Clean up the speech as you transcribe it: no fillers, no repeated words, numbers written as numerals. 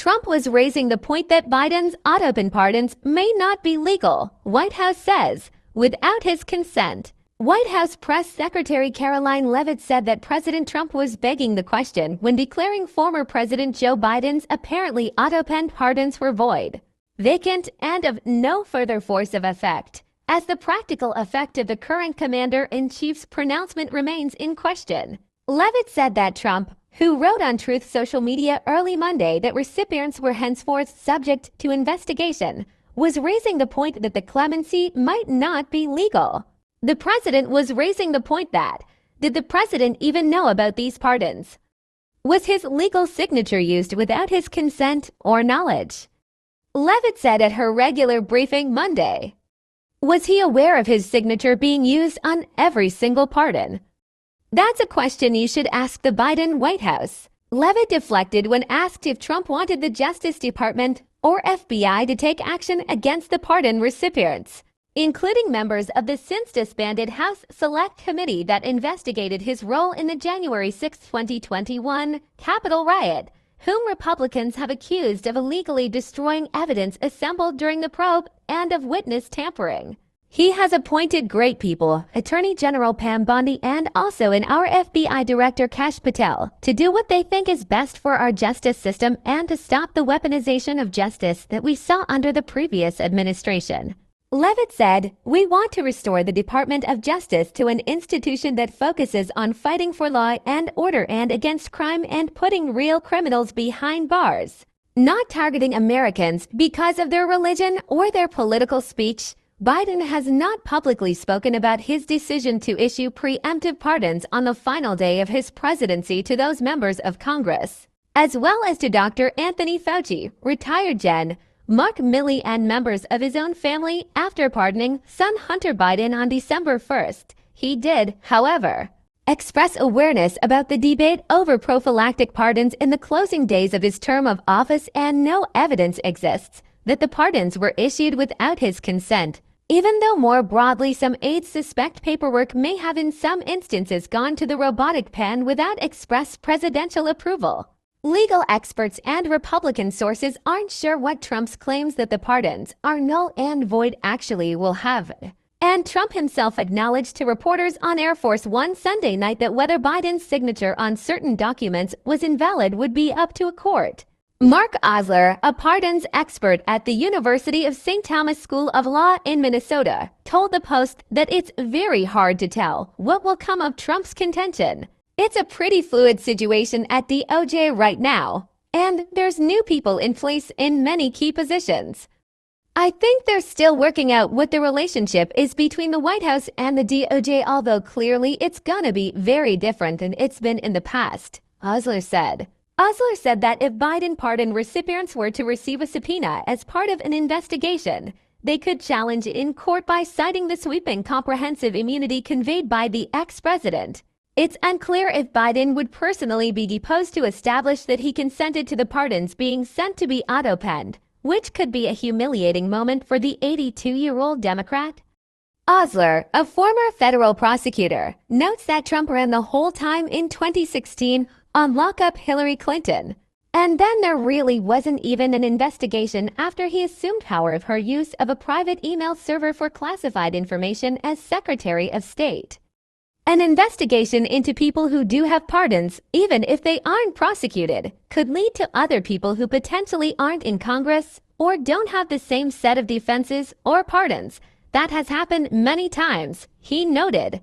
Trump was raising the point that Biden's autopen pardons may not be legal, White House says, without his consent. White House Press Secretary Karoline Leavitt said that President Trump was begging the question when declaring former President Joe Biden's apparently autopen pardons were void, vacant, and of no further force of effect, as the practical effect of the current commander-in-chief's pronouncement remains in question. Leavitt said that Trump, who wrote on Truth Social Media early Monday that recipients were henceforth subject to investigation, was raising the point that the clemency might not be legal. The president was raising the point that, did the president even know about these pardons? Was his legal signature used without his consent or knowledge? Leavitt said at her regular briefing Monday. Was he aware of his signature being used on every single pardon? That's a question you should ask the Biden White House. Leavitt deflected when asked if Trump wanted the Justice Department or FBI to take action against the pardon recipients, including members of the since-disbanded House Select Committee that investigated his role in the January 6, 2021 Capitol riot, whom Republicans have accused of illegally destroying evidence assembled during the probe and of witness tampering. He has appointed great people, Attorney General Pam Bondi and also our FBI Director Kash Patel, to do what they think is best for our justice system and to stop the weaponization of justice that we saw under the previous administration. Leavitt said, "We want to restore the Department of Justice to an institution that focuses on fighting for law and order and against crime and putting real criminals behind bars, not targeting Americans because of their religion or their political speech." Biden has not publicly spoken about his decision to issue preemptive pardons on the final day of his presidency to those members of Congress, as well as to Dr. Anthony Fauci, retired Gen. Mark Milley, and members of his own family after pardoning son Hunter Biden on December 1st. He did, however, express awareness about the debate over prophylactic pardons in the closing days of his term of office, and no evidence exists that the pardons were issued without his consent, even though more broadly some aides suspect paperwork may have in some instances gone to the robotic pen without express presidential approval. Legal experts and Republican sources aren't sure what Trump's claims that the pardons are null and void actually will have. And Trump himself acknowledged to reporters on Air Force One Sunday night that whether Biden's signature on certain documents was invalid would be up to a court. Mark Osler, a pardons expert at the University of St. Thomas School of Law in Minnesota, told the Post that it's very hard to tell what will come of Trump's contention. It's a pretty fluid situation at DOJ right now, and there's new people in place in many key positions. I think they're still working out what the relationship is between the White House and the DOJ, although clearly it's gonna be very different than it's been in the past, Osler said. Osler said that if Biden pardon recipients were to receive a subpoena as part of an investigation, they could challenge it in court by citing the sweeping comprehensive immunity conveyed by the ex-president. It's unclear if Biden would personally be deposed to establish that he consented to the pardons being sent to be autopenned, which could be a humiliating moment for the 82-year-old Democrat. Osler, a former federal prosecutor, notes that Trump ran the whole time in 2016 on lockup Hillary Clinton. And then there really wasn't even an investigation after he assumed power of her use of a private email server for classified information as Secretary of State. An investigation into people who do have pardons, even if they aren't prosecuted, could lead to other people who potentially aren't in Congress or don't have the same set of defenses or pardons. That has happened many times, he noted.